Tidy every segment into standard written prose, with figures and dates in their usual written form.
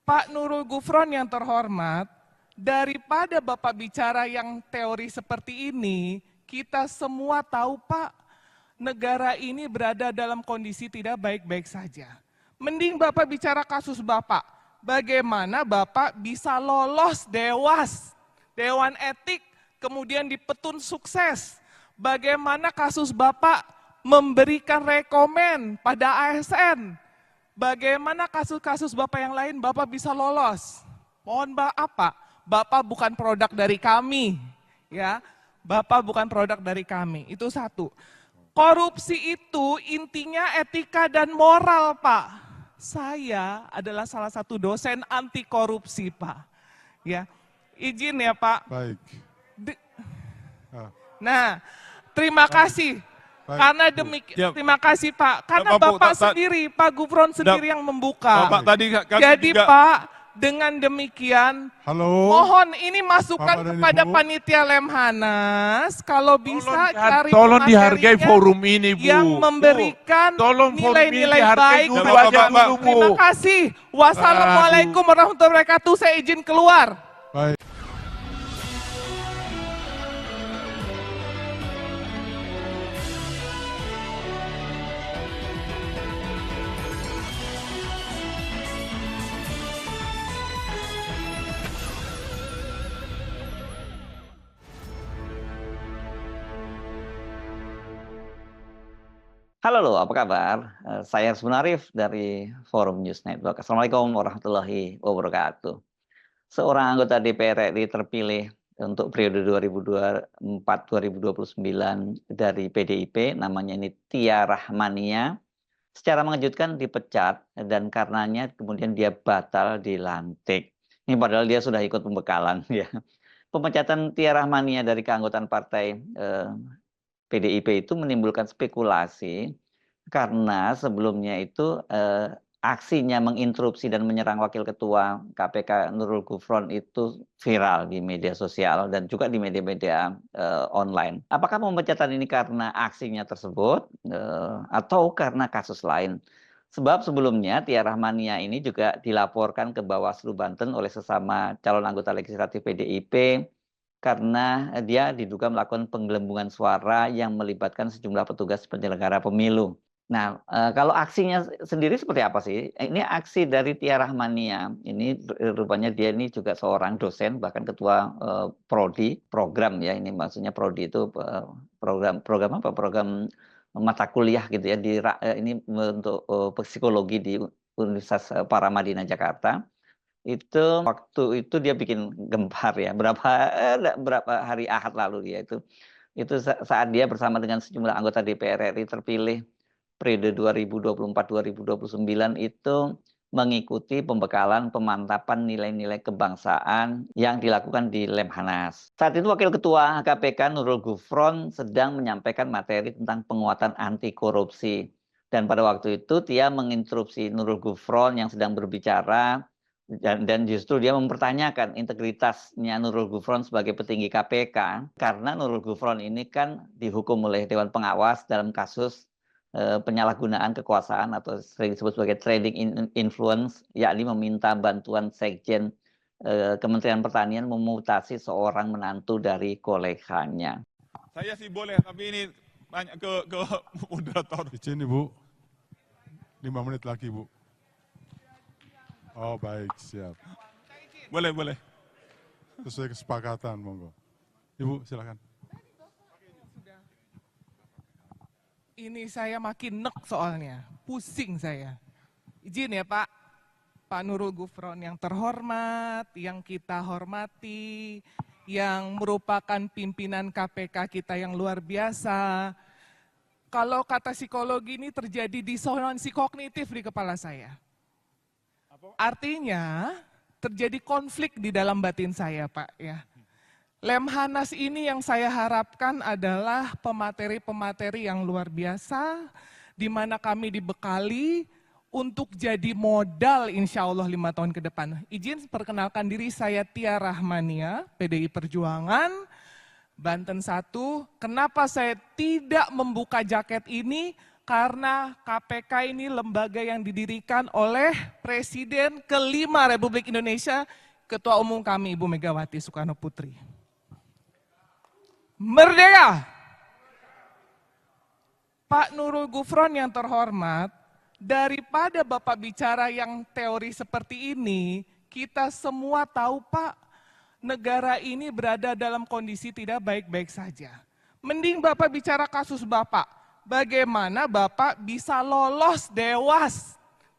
Pak Nurul Gufron yang terhormat, daripada Bapak bicara yang teori seperti ini, kita semua tahu Pak, negara ini berada dalam kondisi tidak baik-baik saja. Mending Bapak bicara kasus Bapak, bagaimana Bapak bisa lolos Dewan Etik, kemudian dipetun sukses. Bagaimana kasus Bapak memberikan rekomen pada ASN. Bagaimana kasus-kasus Bapak yang lain Bapak bisa lolos? Mohon maaf Pak, Bapak bukan produk dari kami. Ya, Bapak bukan produk dari kami, itu satu. Korupsi itu intinya etika dan moral Pak. Saya adalah salah satu dosen anti korupsi Pak. Ya, izin ya Pak. Baik. Nah, terima kasih. Baik, Karena terima kasih Pak. Karena Bapak sendiri, Pak Gufron sendiri yang membuka. Pak, tadi jadi juga, Pak, dengan demikian, mohon ini masukan kepada panitia Lemhanas, kalau bisa cari tolong dihargai forum ini Bu. Yang memberikan nilai-nilai baik. Terima kasih. Wassalamualaikum warahmatullahi wabarakatuh. Saya izin keluar. Baik. Halo, apa kabar? Saya Arsman Arif dari Forum News Network. Assalamualaikum warahmatullahi wabarakatuh. Seorang anggota DPR RI terpilih untuk periode 2024-2029 dari PDIP, namanya ini Tia Rahmania, secara mengejutkan dipecat dan karenanya kemudian dia batal dilantik. Ini padahal dia sudah ikut pembekalan ya. Pemecatan Tia Rahmania dari keanggotaan partai PDIP itu menimbulkan spekulasi karena sebelumnya itu aksinya menginterupsi dan menyerang Wakil Ketua KPK Nurul Gufron itu viral di media sosial dan juga di media-media online. Apakah pemecatan ini karena aksinya tersebut atau karena kasus lain? Sebab sebelumnya Tia Rahmania ini juga dilaporkan ke Bawaslu Banten oleh sesama calon anggota legislatif PDIP karena dia diduga melakukan penggelembungan suara yang melibatkan sejumlah petugas penyelenggara pemilu. Nah, kalau aksinya sendiri seperti apa sih? Ini aksi dari Tia Rahmania. Ini rupanya dia ini juga seorang dosen, bahkan ketua prodi, program ya. Ini maksudnya prodi itu program apa? Program mata kuliah gitu ya. Ini untuk psikologi di Universitas Paramadina Jakarta. Itu waktu itu dia bikin gempar ya berapa hari Ahad lalu dia itu saat dia bersama dengan sejumlah anggota DPR RI terpilih periode 2024-2029 itu mengikuti pembekalan pemantapan nilai-nilai kebangsaan yang dilakukan di Lemhanas. Saat itu Wakil Ketua KPK Nurul Gufron sedang menyampaikan materi tentang penguatan anti korupsi dan pada waktu itu dia menginterupsi Nurul Gufron yang sedang berbicara. Dan justru dia mempertanyakan integritasnya Nurul Gufron sebagai petinggi KPK karena Nurul Gufron ini kan dihukum oleh Dewan Pengawas dalam kasus penyalahgunaan kekuasaan atau sering disebut sebagai trading influence, yakni meminta bantuan Sekjen Kementerian Pertanian memutasi seorang menantu dari koleganya. Saya sih boleh, tapi ini banyak ke moderator. Izin Ibu, 5 menit lagi Bu. Oh baik, siap. Boleh. Sesuai kesepakatan, monggo. Ibu silakan. Ini saya makin nek soalnya, pusing saya. Izin ya Pak, Pak Nurul Gufron yang terhormat, yang kita hormati, yang merupakan pimpinan KPK kita yang luar biasa. Kalau kata psikologi ini terjadi disonansi kognitif di kepala saya. Artinya terjadi konflik di dalam batin saya Pak ya. Lemhanas ini yang saya harapkan adalah pemateri-pemateri yang luar biasa, di mana kami dibekali untuk jadi modal insya Allah 5 tahun ke depan. Izin perkenalkan diri, saya Tia Rahmania, PDI Perjuangan, Banten 1. Kenapa saya tidak membuka jaket ini? Karena KPK ini lembaga yang didirikan oleh Presiden kelima Republik Indonesia, Ketua Umum kami Ibu Megawati Soekarno Putri. Merdeka! Pak Nurul Gufron yang terhormat, daripada Bapak bicara yang teori seperti ini, kita semua tahu Pak, negara ini berada dalam kondisi tidak baik-baik saja. Mending Bapak bicara kasus Bapak, bagaimana Bapak bisa lolos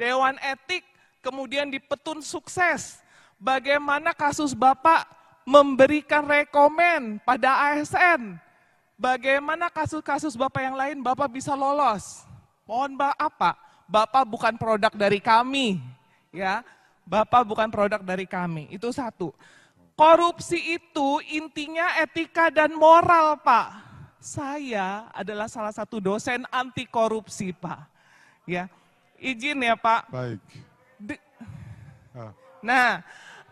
Dewan Etik, kemudian dipetun sukses. Bagaimana kasus Bapak memberikan rekomen pada ASN. Bagaimana kasus-kasus Bapak yang lain Bapak bisa lolos. Mohon maaf Pak, Bapak bukan produk dari kami. Ya, Bapak bukan produk dari kami, itu satu. Korupsi itu intinya etika dan moral Pak. Saya adalah salah satu dosen anti korupsi, Pak. Ya, izin ya, Pak. Baik. Ah, Nah,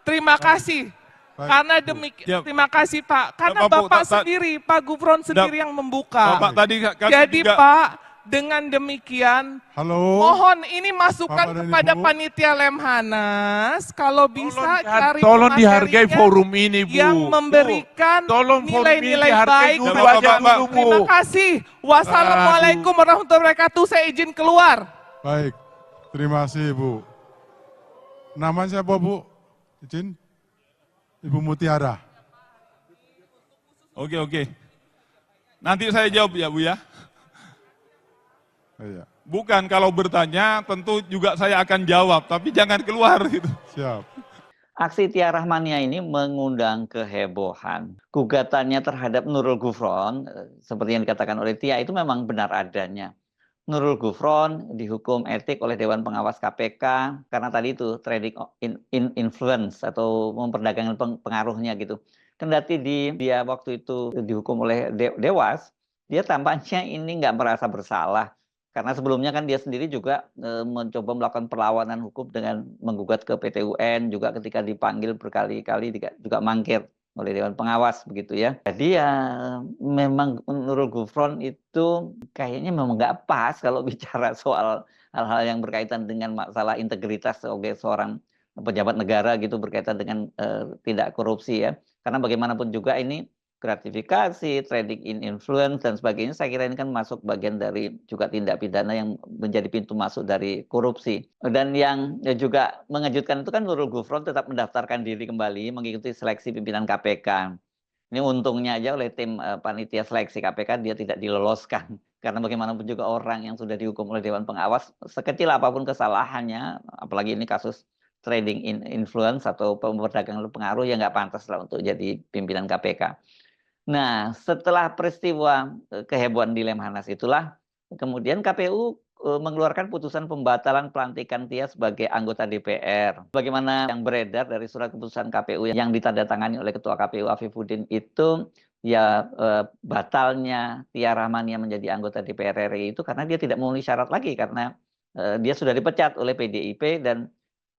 terima kasih. baik, Karena Bu. demikian, terima kasih Pak. Karena Bapak, Bapak sendiri, Pak Gufron sendiri yang membuka. Bapak tadi kasih Jadi juga, Pak, dengan demikian, Halo. mohon ini masukan Bapak dan kepada Ibu. panitia Lemhanas, kalau bisa cari Tolong dihargai materinya forum ini, Bu. yang memberikan Tolong forum ini nilai-nilai dihargai baik. dulu Bapak, aja Bapak, dulu, Bu. Terima kasih. Wassalamualaikum warahmatullahi wabarakatuh. Saya izin keluar. Baik. Terima kasih, Bu. Namanya siapa, Bu? Izin. Ibu Mutiara. oke. Nanti saya jawab ya Bu ya. Iya, Bukan, kalau bertanya tentu juga saya akan jawab, tapi jangan keluar gitu. siap. Aksi Tia Rahmania ini mengundang kehebohan. Gugatannya terhadap Nurul Gufron, seperti yang dikatakan oleh Tia, itu memang benar adanya. Nurul Gufron dihukum etik oleh Dewan Pengawas KPK karena tadi itu trading in influence atau memperdagangkan pengaruhnya gitu. Kendati dia waktu itu dihukum oleh Dewas, dia tampaknya ini nggak merasa bersalah. Karena sebelumnya kan dia sendiri juga mencoba melakukan perlawanan hukum dengan menggugat ke PT UN, juga ketika dipanggil berkali-kali juga mangkir oleh Dewan Pengawas begitu ya. Jadi ya memang Nurul Gufron itu kayaknya memang nggak pas kalau bicara soal hal-hal yang berkaitan dengan masalah integritas sebagai seorang pejabat negara gitu, berkaitan dengan tidak korupsi ya. Karena bagaimanapun juga ini gratifikasi, trading in influence dan sebagainya, saya kira ini kan masuk bagian dari juga tindak pidana yang menjadi pintu masuk dari korupsi. Dan yang juga mengejutkan itu kan Nurul Gufron tetap mendaftarkan diri kembali mengikuti seleksi pimpinan KPK. Ini untungnya aja oleh tim panitia seleksi KPK dia tidak diloloskan. Karena bagaimanapun juga orang yang sudah dihukum oleh Dewan Pengawas, sekecil apapun kesalahannya, apalagi ini kasus trading in influence atau perdagangan pengaruh, ya nggak pantas lah untuk jadi pimpinan KPK. Nah, setelah peristiwa kehebohan di Lemhanas itulah, kemudian KPU mengeluarkan putusan pembatalan pelantikan Tia sebagai anggota DPR. Bagaimana yang beredar dari surat keputusan KPU yang ditandatangani oleh Ketua KPU Afifuddin itu, ya batalnya Tia Rahmania menjadi anggota DPR RI itu karena dia tidak memenuhi syarat lagi, karena dia sudah dipecat oleh PDIP dan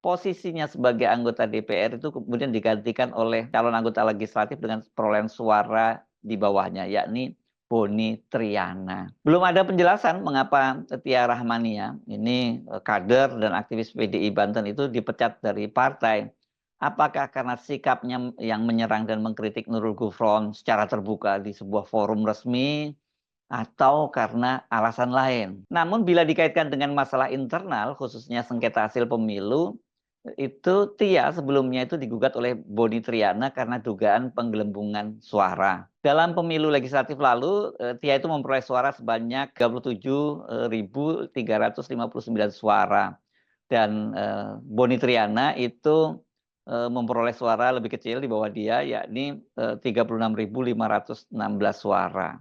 posisinya sebagai anggota DPR itu kemudian digantikan oleh calon anggota legislatif dengan perolehan suara di bawahnya, yakni Boni Triana. Belum ada penjelasan mengapa Tia Rahmania, ini kader dan aktivis PDI Banten itu dipecat dari partai. Apakah karena sikapnya yang menyerang dan mengkritik Nurul Gufron secara terbuka di sebuah forum resmi, atau karena alasan lain? Namun bila dikaitkan dengan masalah internal, khususnya sengketa hasil pemilu, itu Tia sebelumnya itu digugat oleh Boni Triana karena dugaan penggelembungan suara. Dalam pemilu legislatif lalu, Tia itu memperoleh suara sebanyak 37.359 suara. Dan Boni Triana itu memperoleh suara lebih kecil di bawah dia, yakni 36.516 suara.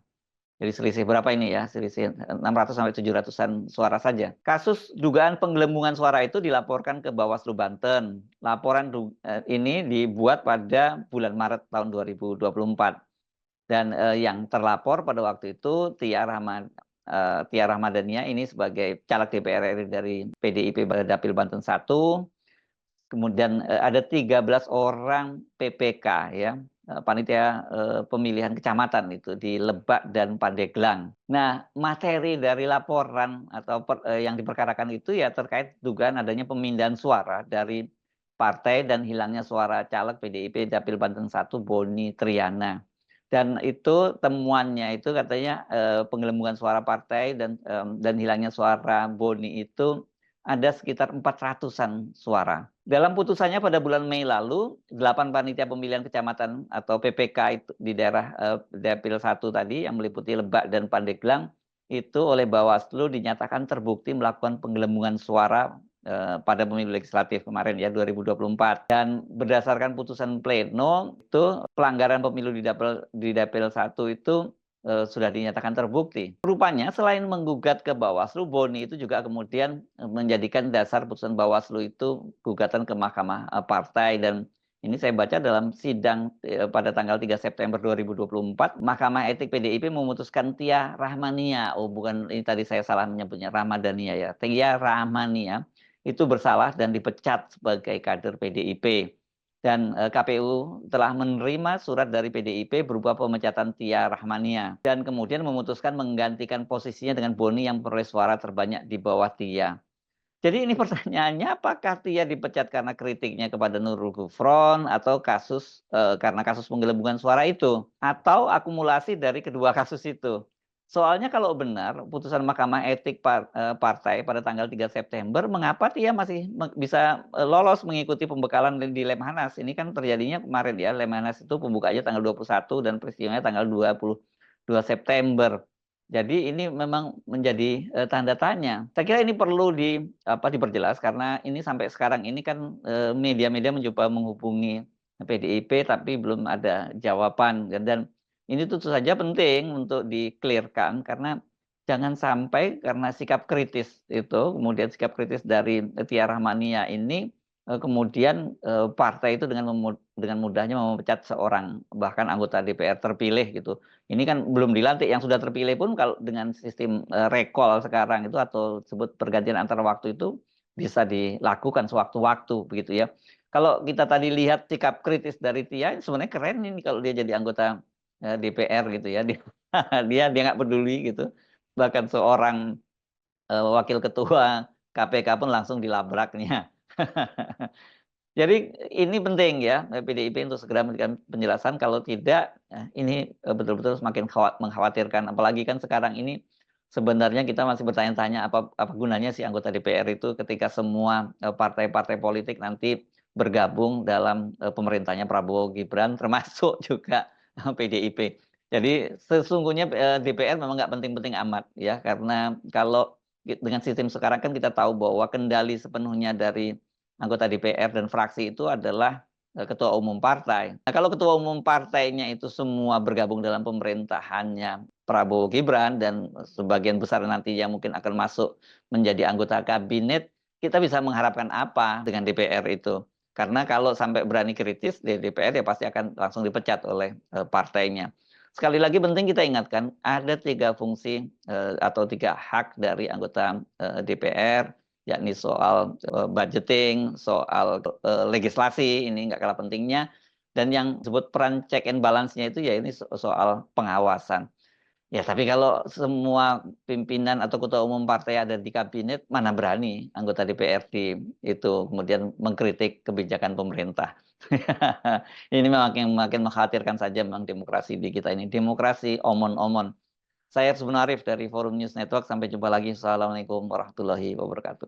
Jadi selisih berapa ini ya? Selisih 600 sampai 700-an suara saja. Kasus dugaan penggelembungan suara itu dilaporkan ke Bawaslu Banten. Laporan ini dibuat pada bulan Maret tahun 2024. Dan yang terlapor pada waktu itu Tia Rahmadania ini sebagai caleg DPR RI dari PDIP Dapil Banten 1. Kemudian ada 13 orang PPK ya. panitia pemilihan kecamatan itu di Lebak dan Pandeglang. Nah, materi dari laporan atau yang diperkarakan itu ya terkait dugaan adanya pemindahan suara dari partai dan hilangnya suara caleg PDIP Dapil Banten 1 Boni Triana. Dan itu temuannya itu katanya penggelembungan suara partai dan hilangnya suara Boni itu ada sekitar 400-an suara. Dalam putusannya pada bulan Mei lalu, 8 panitia pemilihan kecamatan atau PPK itu di daerah Dapil 1 tadi yang meliputi Lebak dan Pandeglang itu oleh Bawaslu dinyatakan terbukti melakukan penggelembungan suara pada pemilu legislatif kemarin ya 2024. Dan berdasarkan putusan pleno itu pelanggaran pemilu di Dapil 1 itu sudah dinyatakan terbukti. Rupanya selain menggugat ke Bawaslu, Boni itu juga kemudian menjadikan dasar putusan Bawaslu itu gugatan ke Mahkamah Partai. Dan ini saya baca dalam sidang pada tanggal 3 September 2024, Mahkamah Etik PDIP memutuskan Tia Rahmania, bukan, ini tadi saya salah menyebutnya, Ramadhania ya, Tia Rahmania itu bersalah dan dipecat sebagai kader PDIP. Dan KPU telah menerima surat dari PDIP berupa pemecatan Tia Rahmania dan kemudian memutuskan menggantikan posisinya dengan Boni yang memperoleh suara terbanyak di bawah Tia. Jadi ini pertanyaannya, apakah Tia dipecat karena kritiknya kepada Nurul Gufron atau karena kasus penggelembungan suara itu, atau akumulasi dari kedua kasus itu? Soalnya kalau benar putusan Mahkamah Etik Partai pada tanggal 3 September, mengapa Tia masih bisa lolos mengikuti pembekalan di Lemhanas? Ini kan terjadinya kemarin ya, Lemhanas itu pembukanya tanggal 21 dan peristiwanya tanggal 22 September. Jadi ini memang menjadi tanda tanya. Saya kira ini perlu diperjelas karena ini sampai sekarang ini kan media-media mencoba menghubungi PDIP tapi belum ada jawaban. Dan ini tentu saja penting untuk di-clearkan karena jangan sampai karena sikap kritis itu, kemudian sikap kritis dari Tia Rahmania ini, kemudian partai itu dengan mudahnya memecat seorang bahkan anggota DPR terpilih gitu. Ini kan belum dilantik, yang sudah terpilih pun kalau dengan sistem recall sekarang itu atau sebut pergantian antar waktu itu bisa dilakukan sewaktu-waktu begitu ya. Kalau kita tadi lihat sikap kritis dari Tia, sebenarnya keren ini kalau dia jadi anggota DPR gitu ya. Dia nggak peduli gitu. Bahkan seorang wakil ketua KPK pun langsung dilabraknya. Jadi ini penting ya PDIP untuk segera memberikan penjelasan, kalau tidak ini betul-betul semakin mengkhawatirkan. Apalagi kan sekarang ini sebenarnya kita masih bertanya-tanya apa gunanya sih anggota DPR itu ketika semua partai-partai politik nanti bergabung dalam pemerintahnya Prabowo Gibran termasuk juga PDIP. Jadi sesungguhnya DPR memang nggak penting-penting amat ya, karena kalau dengan sistem sekarang kan kita tahu bahwa kendali sepenuhnya dari anggota DPR dan fraksi itu adalah ketua umum partai. Nah, kalau ketua umum partainya itu semua bergabung dalam pemerintahannya Prabowo Gibran dan sebagian besar nanti yang mungkin akan masuk menjadi anggota kabinet, kita bisa mengharapkan apa dengan DPR itu? Karena kalau sampai berani kritis di DPR ya pasti akan langsung dipecat oleh partainya. Sekali lagi penting kita ingatkan, ada 3 fungsi atau 3 hak dari anggota DPR, yakni soal budgeting, soal legislasi, ini nggak kalah pentingnya, dan yang disebut peran check and balance-nya itu ya ini soal pengawasan. Ya, tapi kalau semua pimpinan atau ketua umum partai ada di kabinet, mana berani anggota DPR itu kemudian mengkritik kebijakan pemerintah. Ini makin mengkhawatirkan saja memang demokrasi di kita ini. Demokrasi omon-omon. Saya Arif dari Forum News Network. Sampai jumpa lagi. Assalamualaikum warahmatullahi wabarakatuh.